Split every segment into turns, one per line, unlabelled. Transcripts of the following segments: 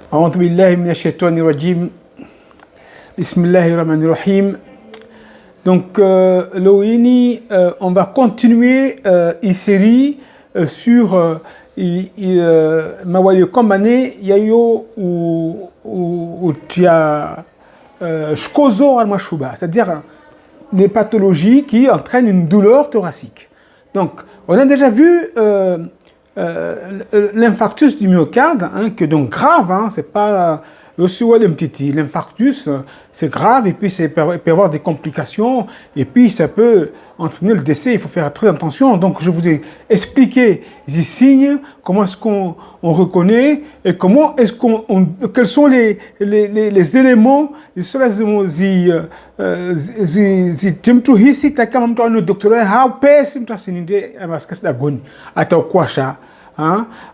أعوذ بالله من الشيطان الرجيم بسم الله الرحمن الرحيم. Donc, Loini, on va continuer une série sur Mawali Kombane Yayo ou Tia Shkozo Almashuba, c'est-à-dire des pathologies qui entraînent une douleur thoracique. Donc, on a déjà vu l'infarctus du myocarde, hein, qui est donc grave, hein, c'est pas l'infarctus, c'est grave, et puis il peut y avoir des complications, et puis ça peut entraîner le décès, il faut faire très attention. Donc je vous ai expliqué les signes, comment est-ce qu'on reconnaît, et comment est-ce quels sont les éléments,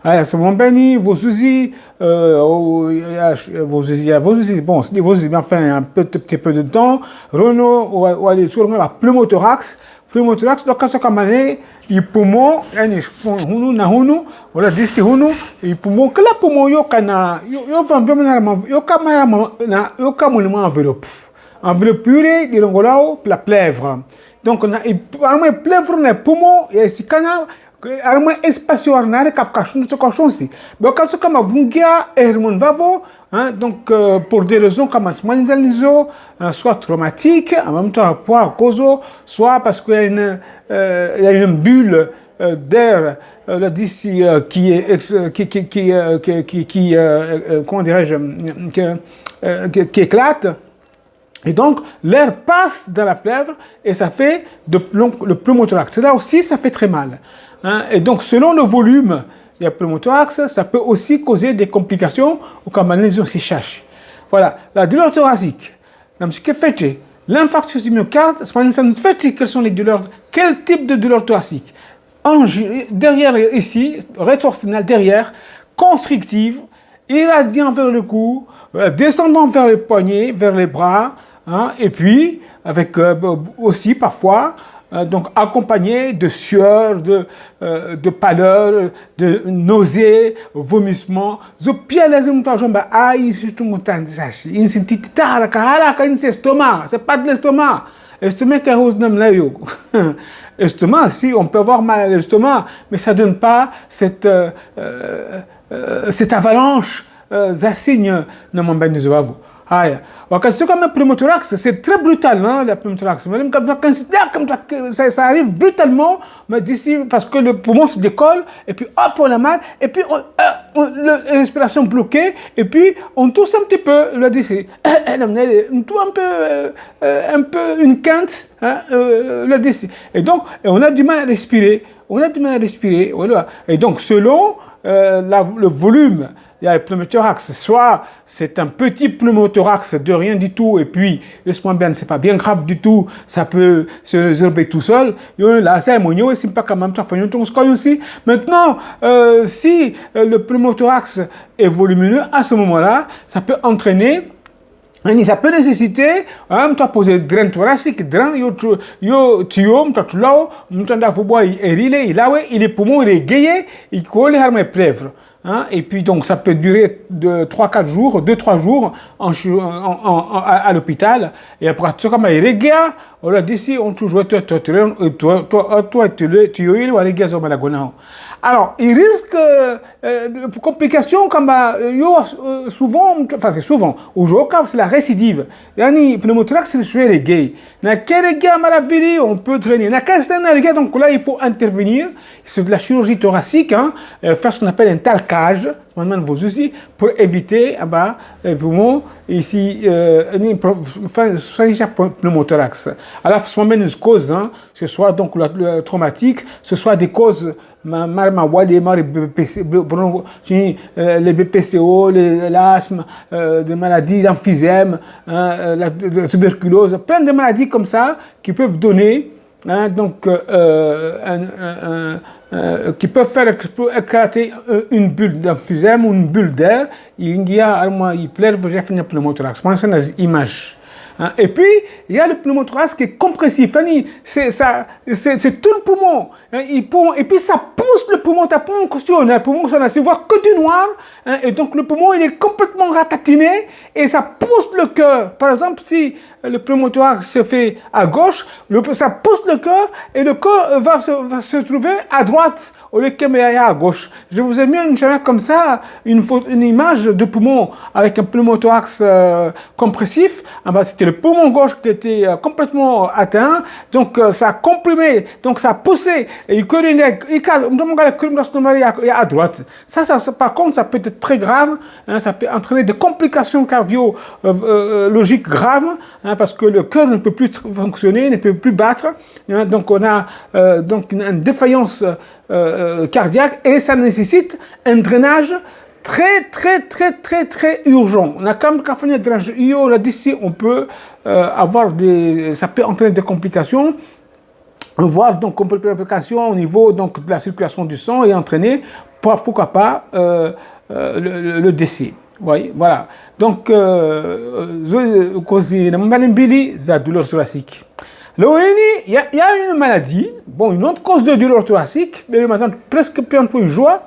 aya samombeni vozuzi vozuzi bien fait un petit peu de temps Renault ou aller sur la pneumothorax donc quand ça kamane il poumon yani hunu na hunu wala disi hunu il poumon que la poumon yo kana yo va bien yo kamara na yo kamulima enveloppe pure di longolao la plèvre donc na vraiment plèvre na poumon et si kana arma espace ordinaire kafkashun de cochonsi donc quand comme vungia hermon vavo hein, donc pour des raisons comme asmanizalizo soit traumatique en même temps à cause soit parce qu'il y a une bulle d'air d'ici qui comment dirais-je qui éclate. Et donc, l'air passe dans la plèvre et ça fait le pneumothorax. Là aussi, ça fait très mal. Hein? Et donc, selon le volume du pneumothorax, ça peut aussi causer des complications ou comme une lésion si cherche. Voilà, la douleur thoracique. L'infarctus du myocarde, quelles sont les douleurs, quel type de douleur thoracique? Derrière ici, rétrospinale derrière, constrictive, irradiant vers le cou, descendant vers les poignets, vers les bras, hein, et puis avec aussi parfois donc accompagné de sueur, de pâleur, de nausées, vomissements. C'est pas de l'estomac. L'estomac qui est l'estomac, si on peut avoir mal à l'estomac, mais ça donne pas cette avalanche. Zassigne ne m'embête pas. Quand c'est comme un pneumothorax, c'est très brutal, hein, la pneumothorax. Ça arrive brutalement, mais d'ici, parce que le poumon se décolle, et puis hop, on a mal, et puis la respiration bloquée, et puis on tousse un petit peu, là d'ici. On tousse un peu une quinte, hein, là d'ici. Et donc, on a du mal à respirer. Voilà. Et donc, selon le volume, il y a le pneumothorax, soit c'est un petit pneumothorax de rien du tout, et puis, laisse-moi bien, c'est pas bien grave du tout, ça peut se résorber tout seul. Là, c'est mon c'est pas quand même ça. Maintenant, si le pneumothorax est volumineux, à ce moment-là, ça peut entraîner. Ça peut nécessiter, hein, tu as posé drain thoracique, drain, il est poumon, il est gayé, il colle les plèvres. Hein, et puis donc ça peut durer de 3-4 jours, 2-3 jours à l'hôpital. Et après, tout comme il est on a dit on toujours alors, il risque de complications comme souvent, enfin c'est souvent, aujourd'hui c'est la récidive. Yani pneumothorax c'est le gay. Na quel gars malavili on peut traîner. Na quel donc là il faut intervenir. C'est de la chirurgie thoracique, hein, faire ce qu'on appelle un talcage. Vos outils pour éviter les poumons ici pneumothorax. Alors ce soit une cause, hein, ce soit donc le traumatique, ce soit des causes les BPCO, l'asthme, des maladies d'emphysème, la tuberculose, plein de maladies comme ça qui peuvent donner. Hein, donc, qui peuvent faire éclater une bulle d'emphysème ou une bulle d'air. Il y a il pleure, j'ai fait un pneumothorax. Moi, c'est une image. Hein. Et puis, il y a le pneumothorax qui est compressif. C'est tout le poumon. Hein. Et puis, ça pousse le poumon. Tu as poumon cautionné, le poumon, ça ne voit que du noir. Hein. Et donc, le poumon, il est complètement ratatiné et ça pousse le cœur. Par exemple, si le pneumothorax se fait à gauche, ça pousse le cœur et le cœur va se trouver à droite au lieu qu'il y a à gauche. Je vous ai mis une schéma comme ça, une image de poumon avec un pneumothorax compressif. Ah ben, c'était le poumon gauche qui était complètement atteint, donc ça a comprimé, donc ça a poussé, et le cœur est à droite. Ça, par contre, ça peut être très grave, hein, ça peut entraîner des complications cardiologiques graves, hein, parce que le cœur ne peut plus fonctionner, ne peut plus battre, hein, donc on a donc une défaillance cardiaque et ça nécessite un drainage très urgent. On a quand même fait un drainage UO, là d'ici on peut avoir ça peut entraîner des complications, voire donc complications au niveau donc de la circulation du sang et entraîner pourquoi pas le décès. Oui, voilà. Donc, cause de douleur thoracique. Il y a une maladie, bon, une autre cause de douleur thoracique, mais maintenant presque plus en plus joie,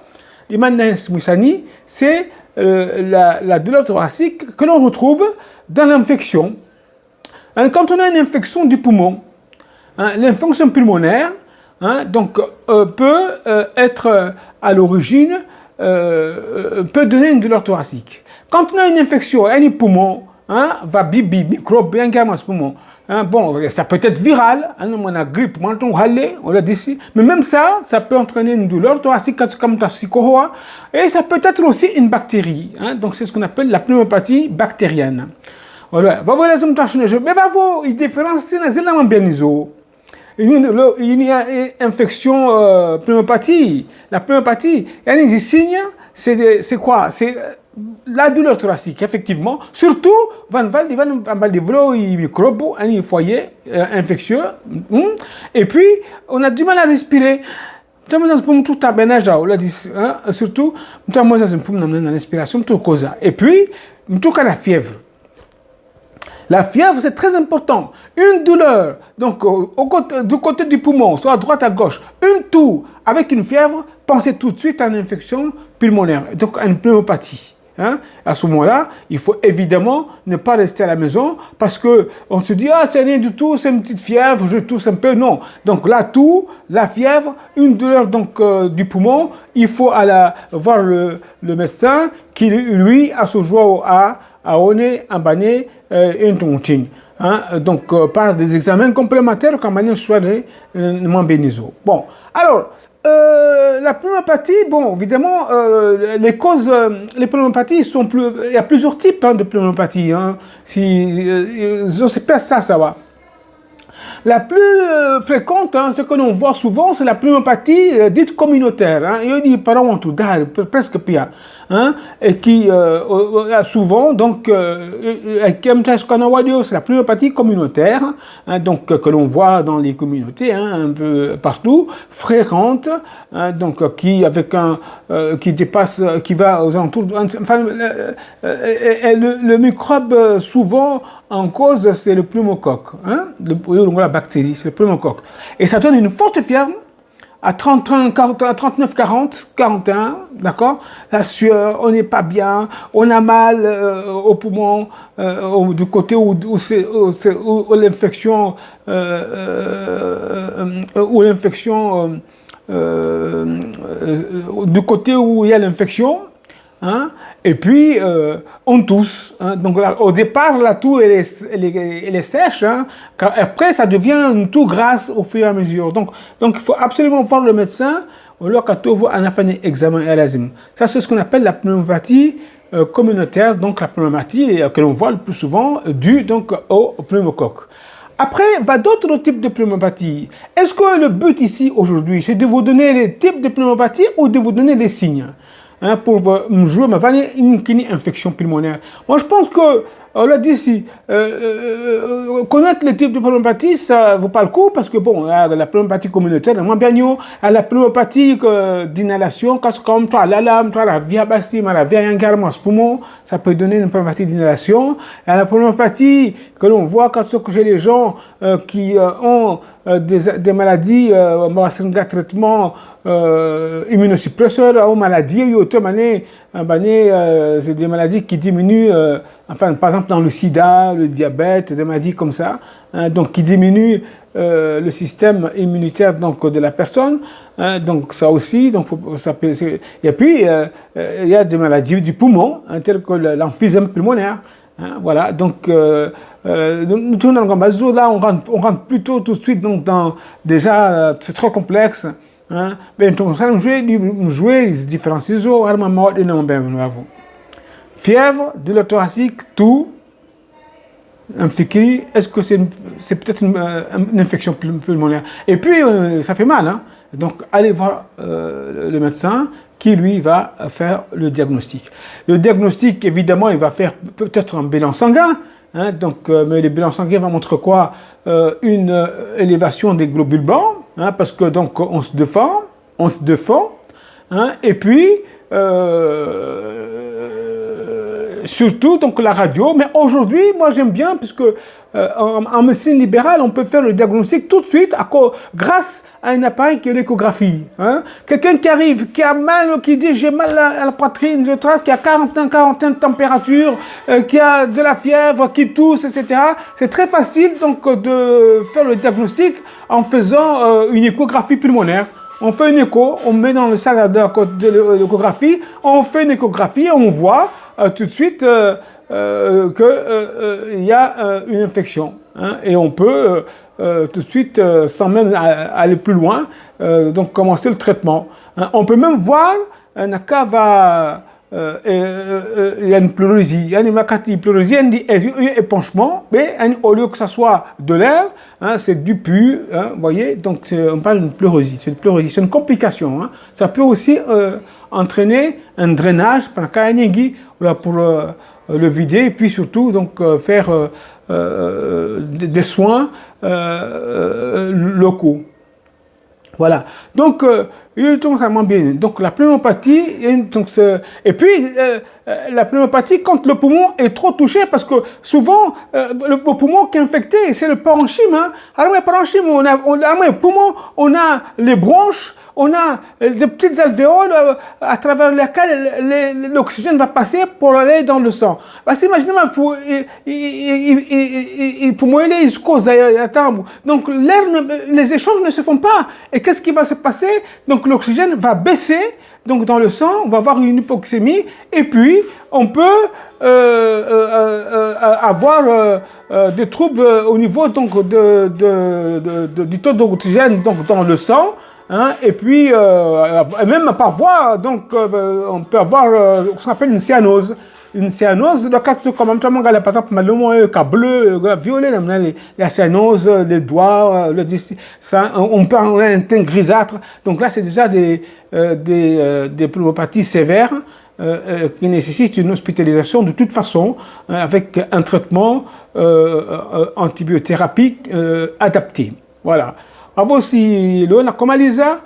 c'est la douleur thoracique que l'on retrouve dans l'infection. Hein, quand on a une infection du poumon, hein, l'infection pulmonaire, hein, donc, peut être à l'origine, peut donner une douleur thoracique. Quand on a une infection, un poumon, hein, va microbe, bien gamin ce poumon. Hein, bon, ça peut être viral, hein, on a grippe, on l'a dit ici, mais même ça peut entraîner une douleur thoracique comme et ça peut être aussi une bactérie. Hein, donc c'est ce qu'on appelle la pneumopathie bactérienne. Voilà, il différencie il y a infection pneumopathie. La pneumopathie, il y a des signes, c'est quoi? C'est la douleur thoracique, effectivement. Surtout, il va développer des microbes, un foyer infectieux. Et puis, on a du mal à respirer. Surtout, l'inspiration, et puis, la fièvre. La fièvre, c'est très important. Une douleur, donc du côté du poumon, soit à droite, à gauche, une toux avec une fièvre, pensez tout de suite à une infection pulmonaire, donc à une pneumopathie. Hein? À ce moment-là, il faut évidemment ne pas rester à la maison parce que on se dit ah c'est rien du tout, c'est une petite fièvre, je tousse un peu. Non, donc la toux, la fièvre, une douleur donc du poumon, il faut aller voir le médecin qui lui a ce jour à one ambané une tontine. Hein? Donc par des examens complémentaires comme manière soit béniso. Bon, alors. La pneumopathie, bon, évidemment, les causes, les pneumopathies sont il y a plusieurs types de pneumopathie. Hein. C'est pas ça va. La plus fréquente, hein, ce que l'on voit souvent, c'est la pneumopathie dite communautaire. Hein. Il dit par exemple presque pire, hein, et qui souvent donc c'est la pneumopathie communautaire, hein, donc que l'on voit dans les communautés, hein, un peu partout, fréquente, hein, donc qui dépasse, qui va aux alentours. Enfin, le microbe souvent en cause, c'est le pneumocoque, hein, la bactérie, c'est le pneumocoque. Et ça donne une forte fièvre à 39, 40, 41, d'accord? La sueur, on n'est pas bien, on a mal au poumon, du côté où l'infection, du côté où il y a l'infection. Hein? Et puis, on tousse. Hein? Donc, là, au départ, la toux, elle est sèche. Hein? Après, ça devient une toux grasse au fur et à mesure. Donc il faut absolument voir le médecin au lieu de faire un examen. Ça, c'est ce qu'on appelle la pneumopathie communautaire. Donc, la pneumopathie que l'on voit le plus souvent due donc, au pneumocoque. Après, il y a d'autres types de pneumopathie. Est-ce que le but ici, aujourd'hui, c'est de vous donner les types de pneumopathie ou de vous donner les signes? Hein, pour jouer une infection pulmonaire. Moi, je pense que on l'a dit ici, connaître le type de pneumopathie, ça vaut pas le coup parce que bon, la pneumopathie communautaire, moins bien la pneumopathie d'inhalation, comme toi, la via bassi, la via yangarmos poumon, ça peut donner une pneumopathie d'inhalation. La pneumopathie que l'on voit quand chez les gens qui ont des maladies, un traitement immunosuppresseur, ou maladies, c'est des maladies qui diminuent, enfin, par exemple dans le sida, le diabète, des maladies comme ça, donc qui diminuent le système immunitaire donc, de la personne, donc ça aussi, donc, ça peut, et puis il y a des maladies du poumon, telles que l'emphysème pulmonaire. Voilà, donc là on rentre plutôt tout de suite donc dans déjà c'est trop complexe. Mais donc ça jouer se différencie armement et non bien fièvre, douleur thoracique, tout un fikri, est-ce que c'est peut-être une infection pulmonaire? Et puis ça fait mal, hein? Donc allez voir le médecin qui lui va faire le diagnostic. Le diagnostic, évidemment, il va faire peut-être un bilan sanguin, hein, donc, mais le bilan sanguin va montrer quoi? Une élévation des globules blancs, hein, parce que donc on se défend, hein, et puis surtout donc la radio. Mais aujourd'hui, moi j'aime bien puisque en médecine libérale, on peut faire le diagnostic tout de suite grâce à un appareil qui est l'échographie. Hein. Quelqu'un qui arrive, qui a mal, qui dit j'ai mal à la poitrine, qui a 40 de température, qui a de la fièvre, qui tousse, etc. C'est très facile donc de faire le diagnostic en faisant une échographie pulmonaire. On fait une écho, on met dans le sac de l'échographie, on fait une échographie et on voit tout de suite qu'il y a une infection. Hein, et on peut tout de suite, sans même aller plus loin, donc commencer le traitement. Hein, on peut même voir un cas il y a une pleurésie, il y a une pleurésie, il y a un épanchement, mais au lieu que ça soit de l'air, hein, c'est du pu, hein, vous voyez, donc on parle d'une pleurésie, c'est une complication. Hein. Ça peut aussi entraîner un drainage pour le vider et puis surtout donc faire des soins locaux. Voilà. Donc, bien. Donc, la pneumopathie, et puis la pneumopathie quand le poumon est trop touché, parce que souvent, le poumon qui est infecté, c'est le parenchyme. Hein. Alors, le parenchyme, le poumon, on a les bronches, on a des petites alvéoles à travers lesquelles l'oxygène va passer pour aller dans le sang. Parce qu'imaginez, poumon il est jusqu'aux donc les échanges ne se font pas. Et qu'est-ce qui va se passer? Donc l'oxygène va baisser donc dans le sang, on va avoir une hypoxémie, et puis on peut avoir des troubles au niveau donc, du taux d'oxygène donc, dans le sang. Hein, et puis, même par voie, donc, on peut avoir ce qu'on appelle une cyanose. Une cyanose, le cas comme par exemple, le cas bleu, violet, la cyanose, les doigts, on peut avoir un teint grisâtre. Donc là, c'est déjà des pneumopathies sévères qui nécessitent une hospitalisation de toute façon, avec un traitement antibiothérapie adapté. Voilà. Avant aussi, la comalisa,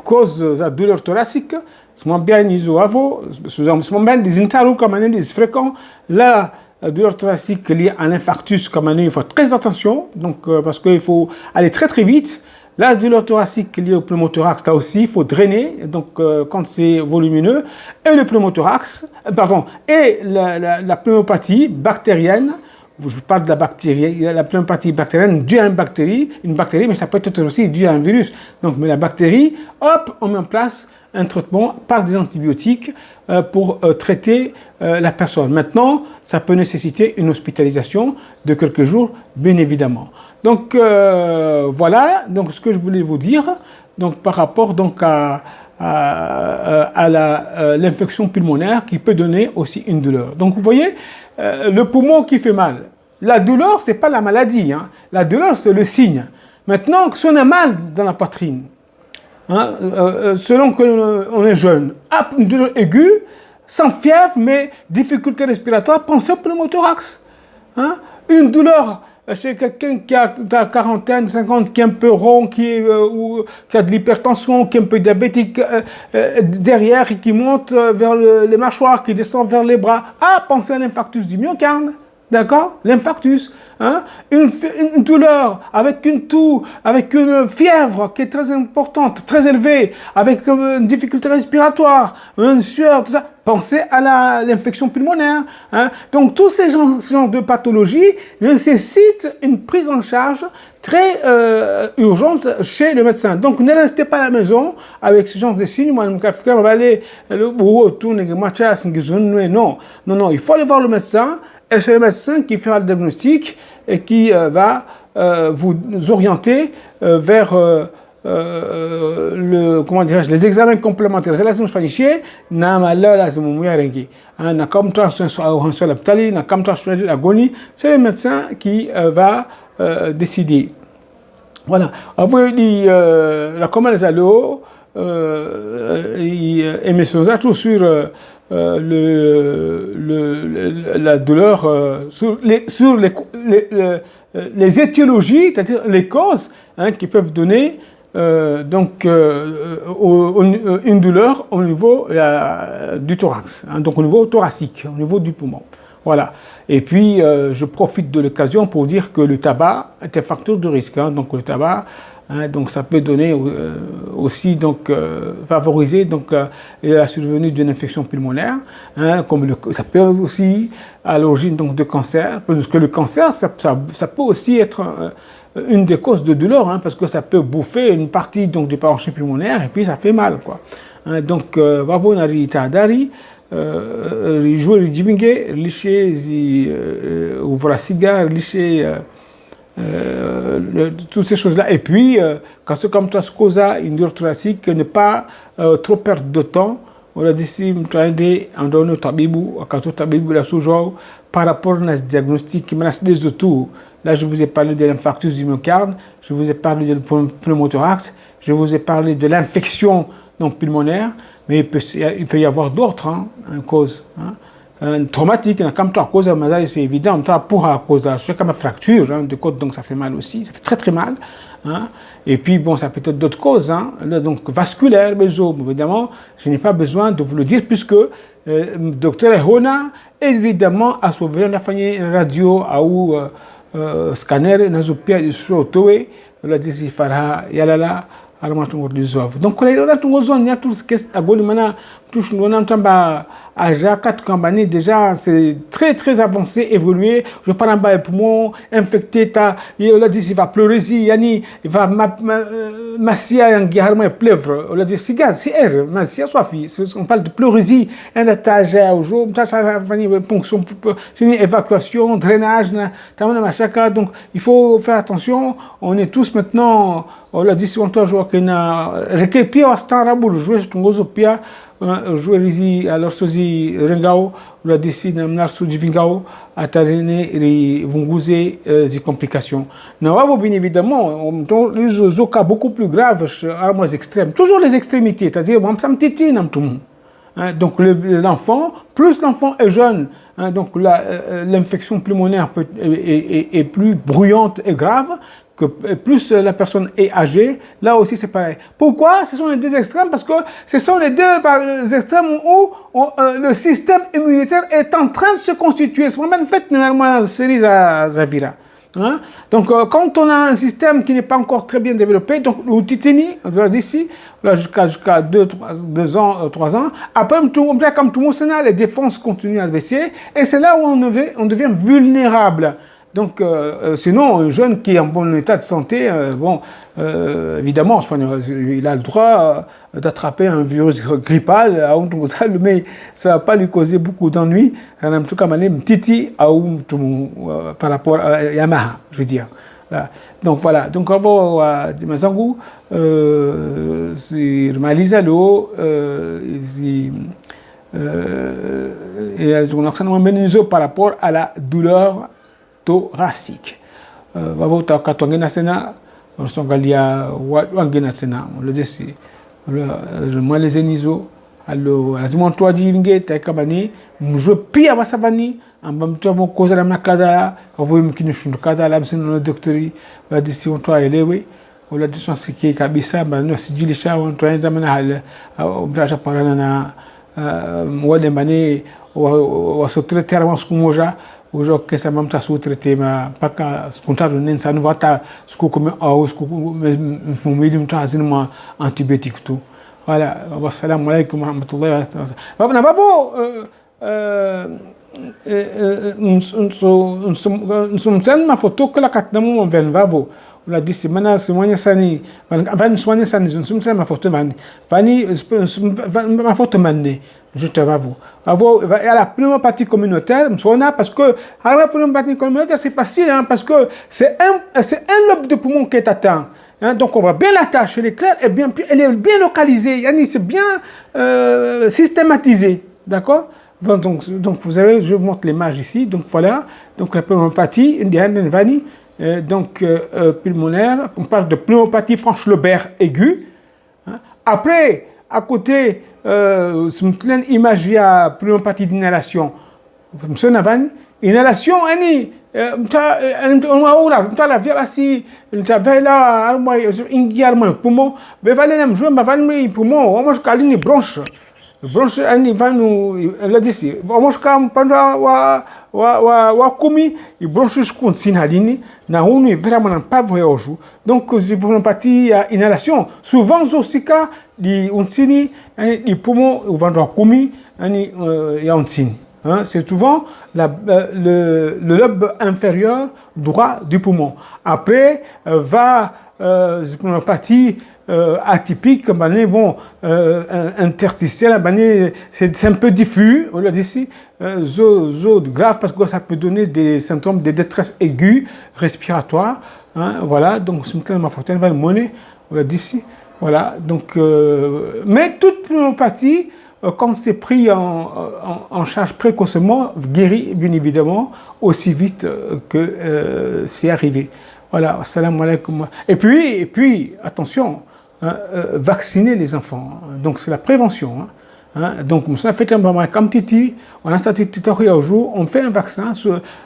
cause la douleur thoracique, c'est bien isoavo, c'est bien des interros comme des fréquents. La douleur thoracique liée à l'infarctus comme il faut très attention, donc parce qu'il faut aller très très vite. La douleur thoracique liée au pneumothorax, là aussi, il faut drainer, donc quand c'est volumineux, et le pneumothorax, et la pneumopathie bactérienne. Je parle de la bactérie, la pneumopathie bactérienne due à une bactérie, mais ça peut être aussi dû à un virus. Donc, mais la bactérie, hop, on met en place un traitement par des antibiotiques pour traiter la personne. Maintenant, ça peut nécessiter une hospitalisation de quelques jours, bien évidemment. Donc, voilà donc, ce que je voulais vous dire donc, par rapport donc, à l'infection pulmonaire qui peut donner aussi une douleur. Donc, vous voyez, le poumon qui fait mal. La douleur, ce n'est pas la maladie. Hein. La douleur, c'est le signe. Maintenant, si on a mal dans la poitrine, hein, selon qu'on est jeune, une douleur aiguë, sans fièvre, mais difficulté respiratoire, pensez au pneumothorax. Hein? Une douleur chez quelqu'un qui a la quarantaine, 50, qui est un peu rond, qui a de l'hypertension, qui est un peu diabétique derrière et qui monte vers les mâchoires, qui descend vers les bras. Ah, pensez à l'infarctus du myocarde. D'accord? L'infarctus. Hein? Une douleur avec une toux, avec une fièvre qui est très importante, très élevée, avec une difficulté respiratoire, une sueur, tout ça. Pensez à l'infection pulmonaire. Hein? Donc, tous ces genres de pathologies nécessitent une prise en charge très urgente chez le médecin. Donc, ne restez pas à la maison avec ce genre de signes. Non, non, il faut aller voir le médecin. Et c'est le médecin qui fera le diagnostic et qui va vous orienter vers les examens complémentaires. C'est le médecin qui va décider. Voilà. Après, la commande à l'eau, émission sur la douleur, sur les étiologies, c'est-à-dire les causes qui peuvent donner une douleur au niveau du thorax, donc au niveau thoracique, au niveau du poumon. Voilà. Et puis, je profite de l'occasion pour dire que le tabac est un facteur de risque. Donc, le tabac, donc ça peut donner aussi, favoriser la survenue d'une infection pulmonaire, comme ça peut aussi à l'origine de cancer, parce que le cancer, ça peut aussi être une des causes de douleur, parce que ça peut bouffer une partie du parenchyme pulmonaire et puis ça fait mal, quoi. Donc, vavonari tadari. Jouer le divingue, licher ouvrir cigare, licher toutes ces choses-là. Et puis, quand c'est comme ça, une douleur thoracique, ne pas trop perdre de temps. On a dit si on donne au tabibou, quand au tabibou la sous par rapport à ce diagnostic qui menace des autour. Là, je vous ai parlé de l'infarctus du myocarde, je vous ai parlé du pneumothorax, je vous ai parlé de l'infection pulmonaire. Mais il peut y avoir d'autres causes. Traumatiques, comme toi, à cause de c'est évident, pour à cause de comme une fracture de côte, donc ça fait mal aussi, ça fait très très mal. Et puis bon, ça peut être d'autres causes, donc vasculaires, évidemment, je n'ai pas besoin de vous le dire puisque docteur Ehona, évidemment, a sauvé la famille radio ou scanner, nazopia du sotoé, la disifara, yalala. Donc, on a tout ce qui est à Golimana, tout ce qu'on entend à Jacques Kambani, déjà, c'est très très avancé, évolué. Je parle en bas les poumons, infecté, il a dit il va pleurer, il va massia en guillermo et pleuve. On a dit c'est gaz, c'est air, massia soit fille. On parle de pleurésie, un étage au jour, ça va venir ponction, c'est une évacuation, drainage, donc il faut faire attention. On est tous maintenant. On a dit si on doit jouer qu'il a recueilli à ce temps-là, jouer sur ton pia, jouer ici à l'orthosie Rengao, on a dit si on a sous Vingao, à Tarene, et Vungouze, des complications. Nous avons bien évidemment, les cas beaucoup plus graves, à moins extrêmes, toujours les extrémités, c'est-à-dire, moi, ça me titille dans tout le monde. Donc l'enfant, plus l'enfant est jeune, donc l'infection pulmonaire est plus bruyante et grave. Que plus la personne est âgée, là aussi c'est pareil. Pourquoi? Ce sont les deux extrêmes, parce que ce sont les deux extrêmes où le système immunitaire est en train de se constituer. C'est vraiment fait normalement série Zavira. Donc quand on a un système qui n'est pas encore très bien développé, donc le titini, d'ici, jusqu'à 2 ans, 3 ans, après comme tout le monde, les défenses continuent à baisser, et c'est là où on devient vulnérable. Donc, sinon, un jeune qui est en bon état de santé, évidemment, il a le droit d'attraper un virus grippal, mais ça ne va pas lui causer beaucoup d'ennuis. En tout cas, titi par rapport à Yamaha, je veux dire. Voilà. Donc voilà, donc on va dire Mazangou, c'est Malisa Lo, et on a par rapport à la douleur thoracique. Vavo ta katwangena sena, on s'engalia wangena sena, on le dit. moi les enizo alors lazima mtu ajivinge taikabani mjue pia basabani amba mtu amokoza na kada avoye mkinishindu kada la msino na doktori wala disi mtu aelewe wala disi nsikie kabisa bana sijilisha mtu aenda mana hal mtaja parana na wale mane wasotretaire siku moja ujo kesa mamta sotretema paka skontado nensa no vata siku comme au siku mfumili mtu azina antibiotique tu. Voilà, wassalamu alaikum wa rahmatullahi wa barakatuh. Na babo nsumtani mafoto kala katnamu ben babo la disi mana semuanya sani van semuanya sani nsumtani mafoto mani pani mafoto manne je te babo avo il y a la pneumopathie communautaire msona parce que la pneumopathie communautaire c'est facile hein, parce que c'est un lobe de poumon qui est atteint. Hein, donc on va bien la tâche, elle est claire, elle est bien localisée, c'est bien systématisé, d'accord? Donc vous avez, je vous montre l'image ici, donc voilà, donc la pneumopathie, donc pulmonaire, on parle de pneumopathie franche-lobaire aiguë. Hein. Après, à côté, une image, il y a pneumopathie d'inhalation. Inhalation, la vie asi la armoire ingiarman poumon bevalena mjou mavani poumon omos kalini bronche ani vanu la disi omos kam panda wa kumi e bronche sinhalini na unu vraiment pas voyage donc c'est pour partie inhalation souvent osika di unsini di poumon ou vendre kumi ani ya unsini. Hein, c'est souvent le lobe inférieur droit du poumon. Après, va une partie atypique, bon, interstitielle, c'est un peu diffus, on l'a dit ici, grave parce que ça peut donner des symptômes de détresse aiguë respiratoire. Hein, voilà, donc c'est une faute, on l'a dit ici. Voilà, donc, mais toute pneumopathie, quand c'est pris en charge précocement, guérit bien évidemment aussi vite que c'est arrivé. Voilà, assalamu alaikum. Et puis attention, hein, vacciner les enfants. Donc c'est la prévention. Hein. Donc on fait un moment comme Titi, on a sorti Titi au jour, on fait un vaccin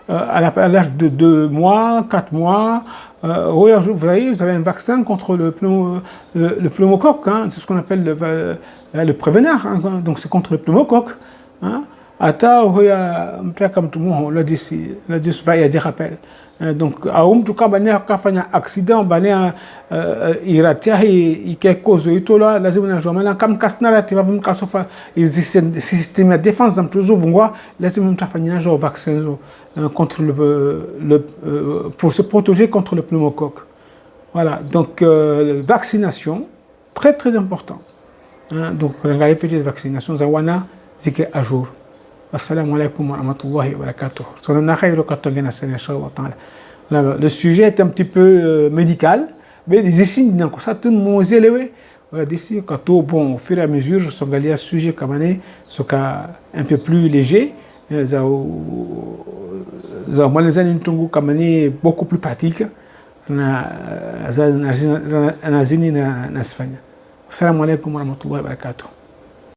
à l'âge de 2 mois, 4 mois. Vous voyez, vous avez un vaccin contre le pneumocoque, hein, c'est ce qu'on appelle le prévenir, hein, donc c'est contre le pneumocoque. Hein. Comme tout le monde, on l'a dit, il y a des rappels. Donc, à tout cas, il y a un accident, il y a quelque chose de là, comme Kasnara, tu vas me casser, il existe un système de défense, dans toujours, vous voyez, là, c'est un vaccin contre pour se protéger contre le pneumocoque. Voilà, donc, vaccination, très très important. Hein, donc, on va répéter la vaccination, Zawana, c'est à jour. Assalamu alaikum wa rahmatullahi wa barakatuh. Le sujet est un petit peu médical, mais les essais dans ça tout le monde est élevé. Voilà, d'ici quand bon, au fur et à mesure, ce sujet comme un peu plus léger, beaucoup plus pratique. Assalamu alaikum wa rahmatullahi wa barakatuh.